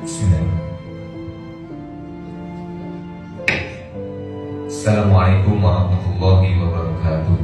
Assalamualaikum warahmatullahi wabarakatuh.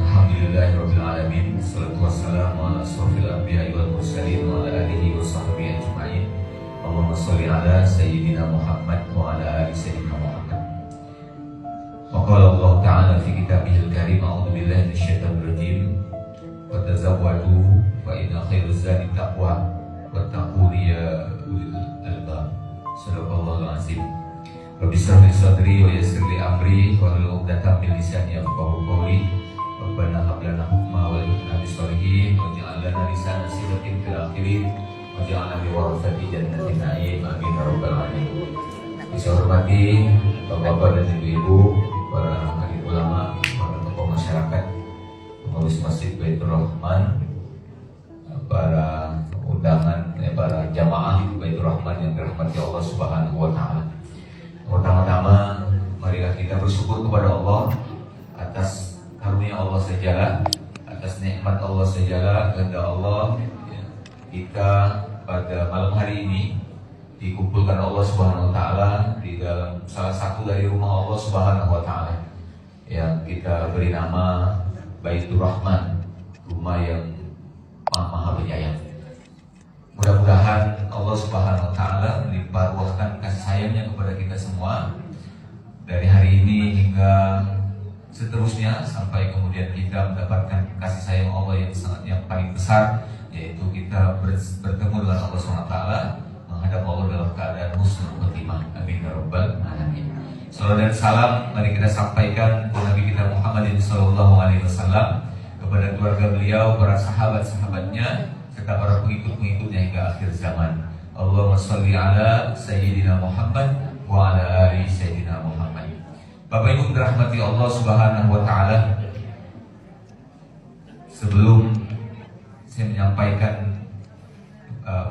Alhamdulillahirabbil alamin. Wassalatu wassalamu ala asyrofil anbiya'i wal mursalin wa ala alihi wa sahbihi ajma'in. Allahumma shalli ala sayyidina Muhammad wa ala ali sayyidina Muhammad. Wa qala Allah ta'ala fi kitabihil karim, a'udzu billahi minasyaitonir rajim. Wa tazawwadu fa inna khairaz zadi taqwa wattaquni ya ulil albab. Sadaqallahul azim. Rabbi shrah li sadri wa yassir li amri wahlul 'uqdatam min lisani yafqahu qawli. Rabbana hab lana hukma wa alhiqna bis sholihin waj'al lana lisana sidqin fil akhirin waj'alna min warathati jannatin na'im amin ya rabbal alamin. Saya hormati Bapak-bapak dan Ibu-ibu, para ahli ulama, para tokoh masyarakat, pengurus Masjid Baitur Rahman, para undangan, para jamaah Baitur Rahman yang dirahmati Allah Subhanahu wa taala. Pertama-tama, marilah kita bersyukur kepada Allah atas karunia Allah segala, atas nikmat Allah segala, kehendak Allah kita pada malam hari ini dikumpulkan Allah Subhanahu wa taala di dalam salah satu dari rumah Allah Subhanahu wa taala yang kita beri nama Baitur Rahman, rumah yang maha penyayang. Mudah-mudahan Allah Subhanahu wa taala melimpah ruahkan kasih sayangnya kepada kita semua dari hari ini hingga seterusnya sampai kemudian kita mendapatkan kasih sayang Allah yang paling besar, yaitu kita bertemu dengan Allah Subhanahu wa taala, menghadap Allah dalam keadaan husnul khotimah. Amin ya rabbal alamin. Salawat dan salam mari kita sampaikan kepada Nabi kita Muhammad sallallahu alaihi wasallam, kepada keluarga beliau, para sahabat-sahabatnya, serta para pengikut-pengikutnya hingga akhir zaman. Allahumma sholli ala sayyidina Muhammad wa ala ali sayyidina Muhammad. Bapak Ibu dirahmati Allah Subhanahu wa taala, sebelum saya menyampaikan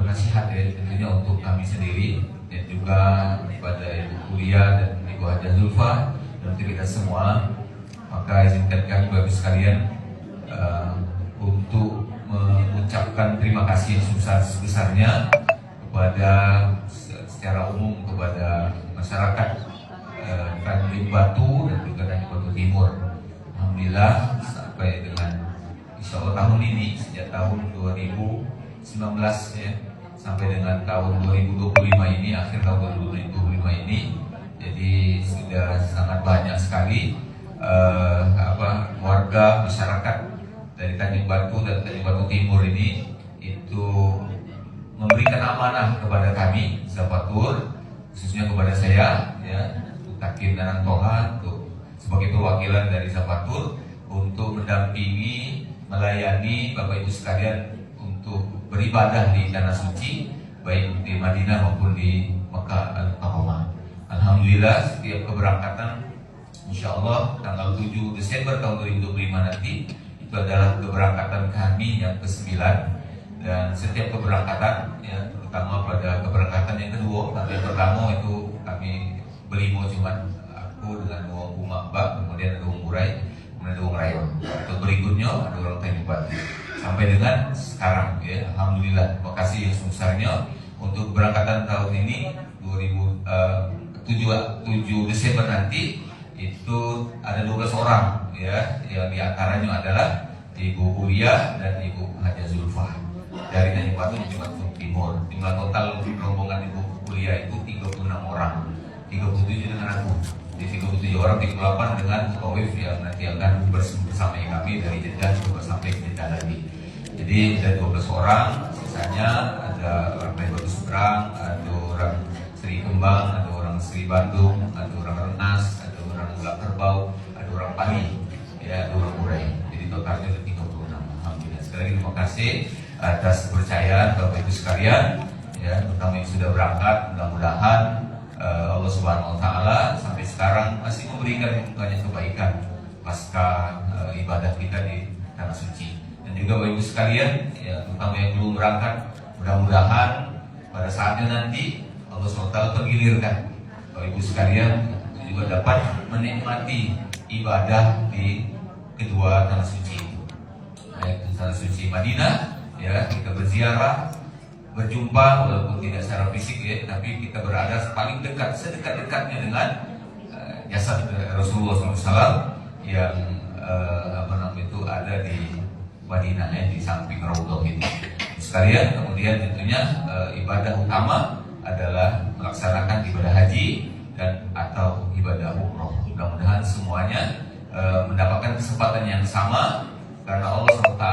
nasihat tentunya untuk kami sendiri dan juga kepada Ibu Kuliah dan Ibu Hajah Zulfa dan untuk kita semua, maka izinkan kami Bapak sekalian untuk mengucapkan terima kasih yang sebesar-besarnya kepada secara umum kepada masyarakat Tanjung Batu dan juga Tanjung Batu Timur. Alhamdulillah sampai dengan insya Allah tahun ini, sejak tahun 2019 ya, sampai dengan tahun 2025 ini, akhir tahun 2025 ini, jadi sudah sangat banyak sekali warga masyarakat dari Tanjung Batu dan Tanjung Batu Timur ini itu memberikan amanah kepada kami Zapatur, khususnya kepada saya ya, Takin dan Toha sebagai perwakilan dari Zapatur untuk mendampingi, melayani Bapak Ibu sekalian untuk beribadah di tanah suci, baik di Madinah maupun di Mekah Al-Mukarramah. Alhamdulillah setiap keberangkatan insya Allah tanggal 7 Desember tahun 2025 nanti itu adalah keberangkatan kami yang ke-9, dan setiap keberangkatan ya, terutama pada keberangkatan yang kedua, yang pertama itu kami berlima, cuma aku dengan dua Mbak, kemudian ada Murai, kemudian ada Rayon. Untuk berikutnya ada orang Tanjung Batu sampai dengan sekarang ya. Alhamdulillah, terima kasih yang sebesarnya untuk keberangkatan tahun ini 7 Desember nanti itu ada 12 orang ya, yang diantaranya adalah Ibu Kuliah dan Ibu Hajah Zulfa dari Tanjung Batu dan Batu Timur. Jumlah total rombongan Ibu Kuliah itu 36 orang, 37 dengan aku, di 37 orang, 38 dengan Tawif yang nanti akan bersama kami dari Jeddah juga sampai ke Jeddah lagi. Jadi ada 12 orang, sisanya ada orang dari Batu Seberang, ada orang Sri Kembang, ada orang Sri Bandung, ada orang Rengas, ada orang Ulak Kerbau, ada orang Pali, ya, ada orang Murai. Jadi totalnya ada 36. Alhamdulillah. Sekali lagi terima kasih atas kepercayaan Bapak Ibu sekalian, ya, terutama yang sudah berangkat. Mudah-mudahan Allah Subhanahu wa taala sampai sekarang masih memberikan banyak kebaikan pasca ibadah kita di tanah suci. Dan juga Bapak Ibu sekalian, ya, terutama yang belum berangkat, mudah-mudahan pada saatnya nanti Allah SWT tergilirkan Bapak Ibu sekalian juga dapat menikmati ibadah di kedua tanah suci, baik tanah suci Madinah, ya, kita berziarah, berjumpa walaupun tidak secara fisik ya, tapi kita berada paling dekat, sedekat-dekatnya dengan jasad Rasulullah SAW yang itu ada di Madinah ya, di samping Raudhah ini. Sekalian, kemudian tentunya ibadah utama adalah melaksanakan ibadah haji dan atau ibadah umroh. Mudah-mudahan semuanya mendapatkan kesempatan yang sama karena Allah SWT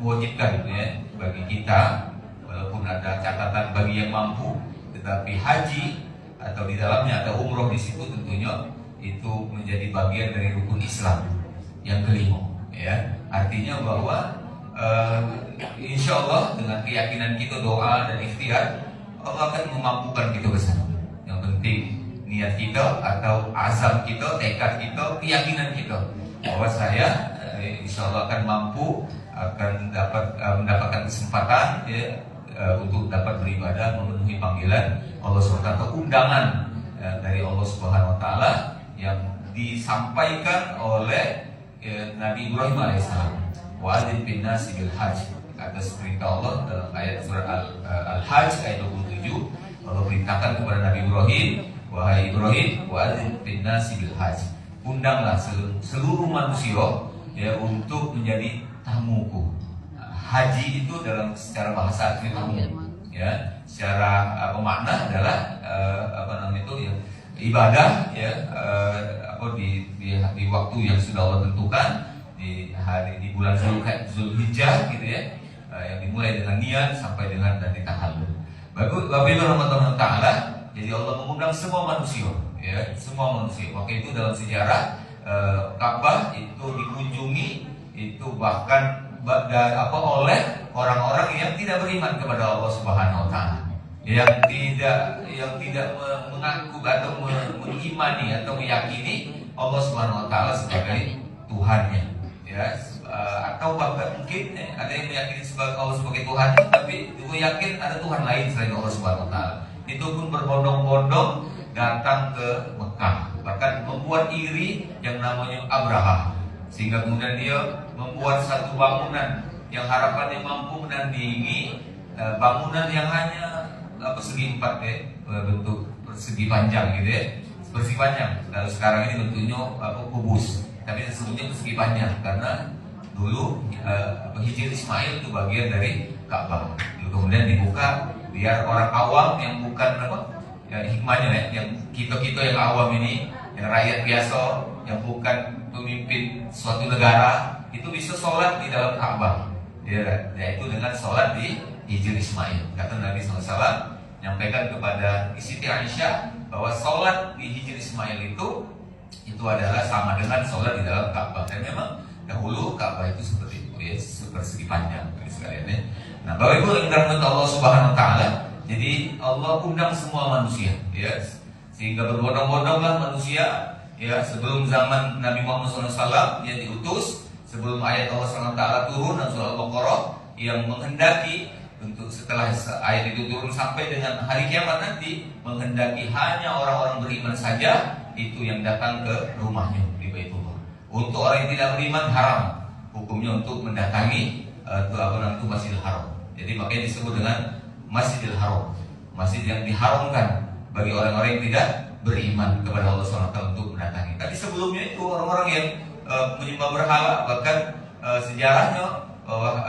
mewajibkan ya, bagi kita, walaupun ada catatan bagi yang mampu, tetapi haji atau di dalamnya ada umroh di situ tentunya itu menjadi bagian dari rukun Islam yang kelima ya. Artinya bahwa insya Allah dengan keyakinan kita, doa dan ikhtiar, Allah akan memampukan kita ke sana. Yang penting niat kita atau azam kita, tekad kita, keyakinan kita bahwa saya insya Allah akan mampu, akan mendapatkan kesempatan ya, untuk dapat beribadah memenuhi panggilan Allah SWT, undangan dari Allah Subhanahu Wa Taala yang disampaikan oleh Nabi Ibrahim alaihissalam. Wa'adzin bin nasi bil hajj, atas perintah Allah dalam ayat surat Al-Hajj ayat 27. Allah perintahkan kepada Nabi Ibrahim, wahai Ibrahim, wa'adzin bin nasi bil hajj, undanglah seluruh manusia ya untuk menjadi tamuku. Haji itu dalam secara bahasa arti tamu ya, secara makna adalah ya, ibadah ya, di waktu yang sudah Allah tentukan, di bulan Zulhijjah gitu ya, yang dimulai dengan niat sampai dengan dan ditahallul. Bapak Ibu rahmatullah taala, jadi Allah mengundang semua manusia ya, semua manusia. Maka itu dalam sejarah Ka'bah itu dikunjungi itu bahkan oleh orang-orang yang tidak beriman kepada Allah Subhanahu Wa Taala, yang tidak mengaku atau mengimani atau meyakini Allah Subhanahu Wa Taala sebagai Tuhannya ya, atau bahkan mungkin ada yang meyakini sebagai Allah sebagai Tuhan, tapi juga yakin ada Tuhan lain selain Allah Subhanahu Wa Taala. Itu pun berbondong-bondong datang ke Mekah, bahkan membuat iri yang namanya Abraha, sehingga kemudian dia membuat satu bangunan yang harapannya mampu menandingi bangunan yang hanya persegi 4 ya, bentuk persegi panjang gitu ya, persegi panjang. Lalu sekarang ini bentuknya kubus, tapi sesungguhnya persegi panjang karena dulu Hijri Ismail itu bagian dari Ka'bah. Lalu kemudian dibuka biar orang awam yang bukan ya, hikmahnya ya, yang kita yang awam ini, yang rakyat biasa, yang bukan pemimpin suatu negara, itu bisa sholat di dalam Ka'bah ya, yaitu dengan sholat di Hijri Ismail. Kata Nabi SAW menyampaikan kepada Siti Aisyah bahwa sholat di Hijri Ismail itu adalah sama dengan sholat di dalam Ka'bah. Dan memang dahulu Ka'bah itu seperti itu ya, persegi panjang sekalian ya. Nah, Bapak Ibu yang dirahmati Allah Subhanahu Wa Taala, jadi Allah undang semua manusia ya, sehingga berbondong-bondonglah manusia ya, sebelum zaman Nabi Muhammad SAW yang diutus, sebelum ayat Allah SWT turun dan surah Al-Baqarah yang menghendaki untuk setelah ayat itu turun sampai dengan hari kiamat nanti, menghendaki hanya orang-orang beriman saja itu yang datang ke rumahnya di Baitullah. Untuk orang yang tidak beriman haram hukumnya untuk mendatangi itu Masjidil Haram. Jadi makanya disebut dengan Masjidil Haram, masjid yang diharamkan bagi orang-orang yang tidak beriman kepada Allah SWT untuk mendatangi. Tapi sebelumnya itu orang-orang yang menyembah berhala, bahkan sejarahnya bahwa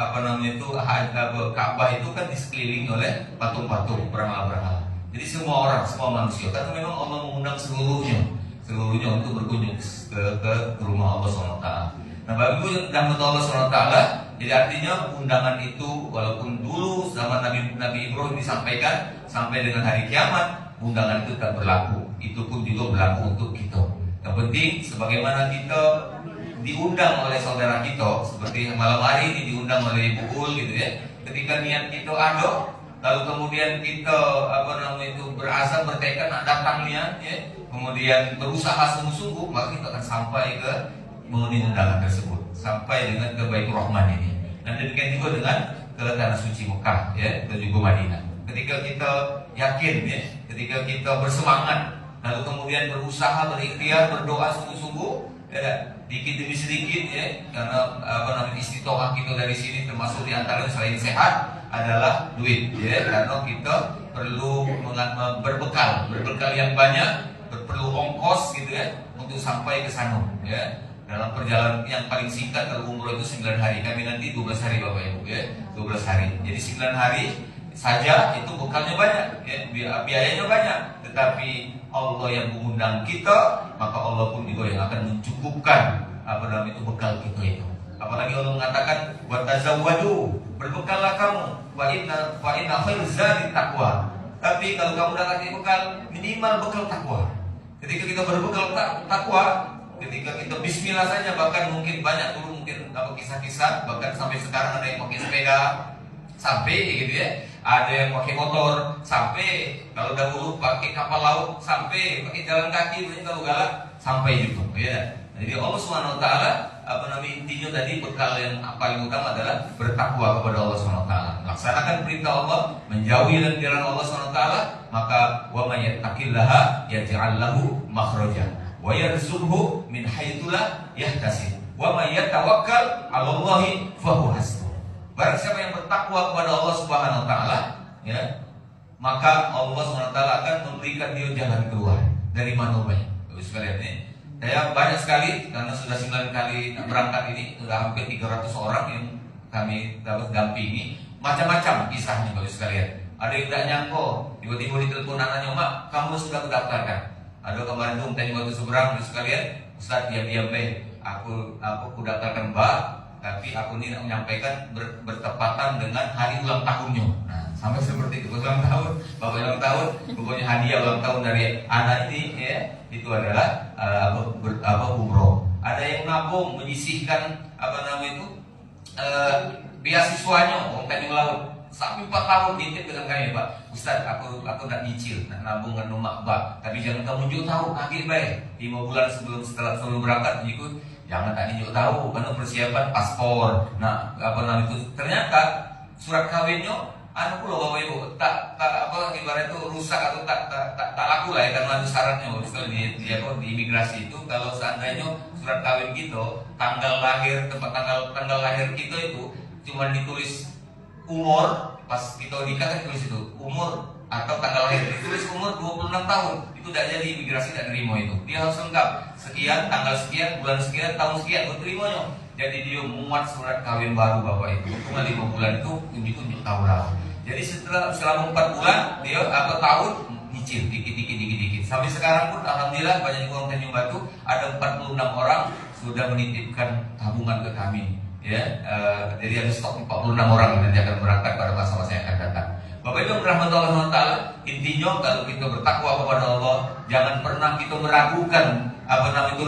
Ka'bah itu kan disekelilingi oleh patung-patung berhala-berhala. Jadi semua orang, semua manusia, karena memang Allah mengundang seluruhnya untuk berkunjung ke rumah Allah SWT. Nah, bagi yang dirahmati Allah SWT, jadi artinya undangan itu walaupun dulu zaman Nabi Ibrahim disampaikan sampai dengan hari kiamat, undangan itu tak berlaku. Itu pun juga berlaku untuk kita. Yang penting sebagaimana kita diundang oleh saudara kita, seperti malam hari ini diundang oleh Ibu Ul gitu ya. Ketika niat kita ada, lalu kemudian kita berazam bertekad nak datang niat ya, kemudian berusaha sungguh-sungguh, maka kita akan sampai ke mengenai undangan tersebut, sampai dengan ke Baitur Rahman ini. Dan demikian juga dengan ke tanah suci Mekah ya, dan juga Madinah. Ketika kita yakin ya, ketika kita bersemangat, lalu kemudian berusaha, berikhtiar, berdoa sungguh-sungguh ya, dikit demi sedikit ya, karena istiqomah kita dari sini termasuk diantaranya selain sehat adalah duit, ya, karena kita perlu berbekal yang banyak, perlu ongkos gitu ya untuk sampai ke sana, ya. Dalam perjalanan yang paling singkat kalau umroh itu 9 hari, kami nanti 12 hari Bapak Ibu, ya, 12 hari. Jadi 9 hari saja itu bekalnya banyak, ya, biayanya banyak. Tetapi Allah yang mengundang kita, maka Allah pun juga yang akan mencukupkan itu bekal kita itu. Apalagi Allah mengatakan watazawwadu, berbekallah kamu, fa inna khairaz zadi taqwa. Tapi kalau kamu datang ke bekal, minimal bekal takwa. Ketika kita berbekal takwa, ketika kita bismillah saja, bahkan mungkin banyak dulu mungkin kisah-kisah, bahkan sampai sekarang ada yang pakai sepeda sampai gitu ya, ada yang pakai motor sampai, kalau dahulu pakai kapal laut sampai, pakai jalan kaki, kalau galak sampai gitu, ya. Jadi Allah Subhanahu wa taala intinya tadi bekal yang paling utama adalah bertakwa kepada Allah Subhanahu wa taala. Laksanakan perintah Allah, menjauhi larangan Allah Subhanahu wa taala, maka wa may yattaqillaha yaj'al lahu makhraja wa yarzuqhu min haitsu la yahtasib wa may yatawakkal 'ala Allahi fa huwa hasbuh. Barang siapa yang bertakwa kepada Allah Subhanahu wa taala, ya, maka Allah Subhanahu wa taala akan memberikan dia jalan keluar dari manubah. Terus kalian ini saya banyak sekali, karena sudah 9 kali berangkat ini, sudah hampir 300 orang yang kami dapat dampingi. Macam-macam kisahnya Bapak sekalian. Ada yang tidak nyangko, tiba-tiba ditelepon anaknya, "Mak, kamu sudah mendaftarkan." Ada kemarin tuh tanya waktu seberang Bapak sekalian, "Ustaz, diam-diam deh, aku daftarkan Mbak, tapi aku ini menyampaikan bertepatan dengan hari ulang tahunnya." Nah, sampai seperti itu, ulang tahun, Bapak ulang tahun, pokoknya hadiah ulang tahun dari anak ini, ya, itu adalah umroh. Ada yang nabung menyisihkan beasiswanya orang Tanjung Laut sampai 4 tahun nitip dengan kami, Pak Ustaz, aku nak nyicil, nak nabung dengan rumah Pak, tapi jangan kamu juga tahu kaget baik 5 bulan sebelum berangkat ikut, jangan tak juga tahu karena persiapan paspor. Nah, ternyata surat kawinnya pula Bapak Ibu tak ibarat itu rusak atau tak laku lah ya, karena itu syaratnya. Misalnya di imigrasi itu kalau seandainya surat kawin kita tanggal lahir, tempat tanggal lahir kita itu cuma ditulis umur, pas kita nikah kan tulis itu umur atau tanggal lahir, ditulis umur 26 tahun, itu tidak jadi, imigrasi tidak terima itu. Dia harus lengkap sekian, tanggal sekian, bulan sekian, tahun sekian, terimanya. Jadi dia muat surat kawin baru Bapak Ibu. Cuma 5 bulan itu tunjuk tahu lah. Jadi selama 4 bulan dia tahun nyicil dikit. Sampai sekarang pun alhamdulillah banyak orang Tanjung Batu, ada 46 orang sudah menitipkan tabungan ke kami. Ya, jadi ada stok 46 orang yang nanti akan berangkat pada masa-masa yang akan datang. Bapak Ibu rahmat Allah SWT, intinya kalau kita bertakwa kepada Allah, jangan pernah kita meragukan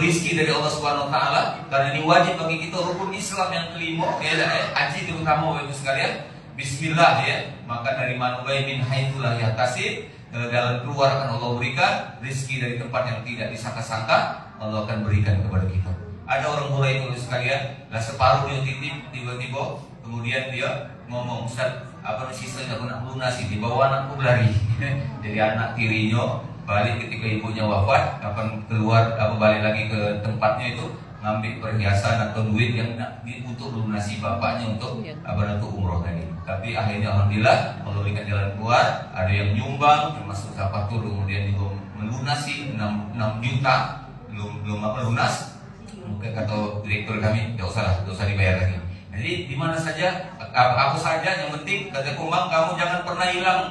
rezeki dari Allah Subhanahu wa taala, karena ini wajib bagi kita, rukun Islam yang kelima, ya, haji terutama Bapak Ibu sekalian. Bismillah, ya, maka dari manubai min haitsu la yahtasib, dalam keluar akan Allah berikan rezeki dari tempat yang tidak disangka-sangka, Allah akan berikan kepada kita. Ada orang mulai itu sekalian, lah separuh dia titip, tiba-tiba kemudian dia ngomong, "Ustaz, sisanya aku nak lunasi, dibawa anakku berlari." Jadi anak tirinya balik ketika ibunya wafat, kapan keluar balik lagi ke tempatnya itu ngambil perhiasan atau duit yang untuk lunasi bapaknya untuk umroh tadi. Tapi akhirnya alhamdulillah Allah berikan jalan keluar. Ada yang nyumbang termasuk zapatur, kemudian juga melunasi 6 juta belum lunas. Mungkin kata direktur kami, tidak usah dibayar lagi. Jadi di mana saja, apa saja, yang penting kata Kumbang, kamu jangan pernah hilang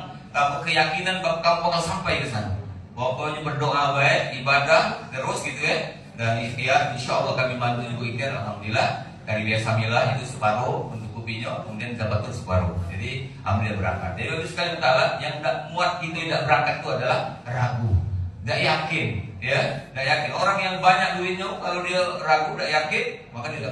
keyakinan bahwa kamu bakal sampai ke sana. Pokoknya berdoa baik, ibadah terus gitu ya. Dan ikhtiar, insya Allah kami bantu ibu ikhtiar, alhamdulillah. Dari biasa milah itu separuh untuk kopinya, kemudian zabatur separuh. Jadi alhamdulillah berangkat. Jadi Bapak sekalian ta'ala, yang tidak muat itu tidak berangkat itu adalah ragu, tidak yakin, ya, tidak yakin. Orang yang banyak duitnya, kalau dia ragu, tidak yakin, maka dia tidak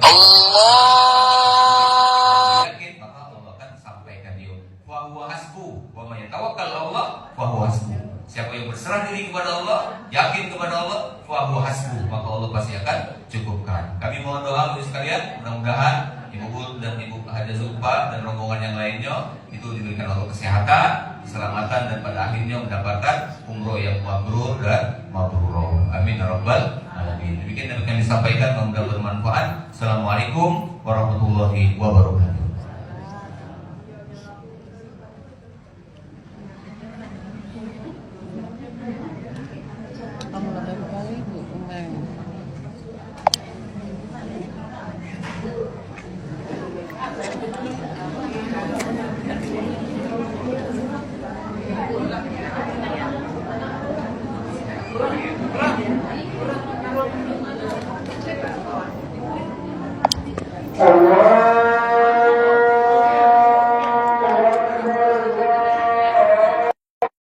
yakin, maka Allah akan sampaikan dia. Wa huwa hasbuh, wa may yatawakkal 'ala Allah fa huwa hasbuh. Siapa yang berserah diri kepada Allah, yakin kepada Allah, fa huwa hasbuh, maka Allah pasti akan cukupkan. Kami mohon doa untuk sekalian, mudah-mudahan Ibu Bul dan Ibu Haja Zulfa dan rombongan yang lainnya itu diberikan Allah kesehatan, keselamatan, dan pada akhirnya mendapatkan umroh yang mabrur dan mabrurah. Amin ya rabbal alamin. Demikian yang kami sampaikan, semoga bermanfaat. Assalamualaikum warahmatullahi wabarakatuh. karena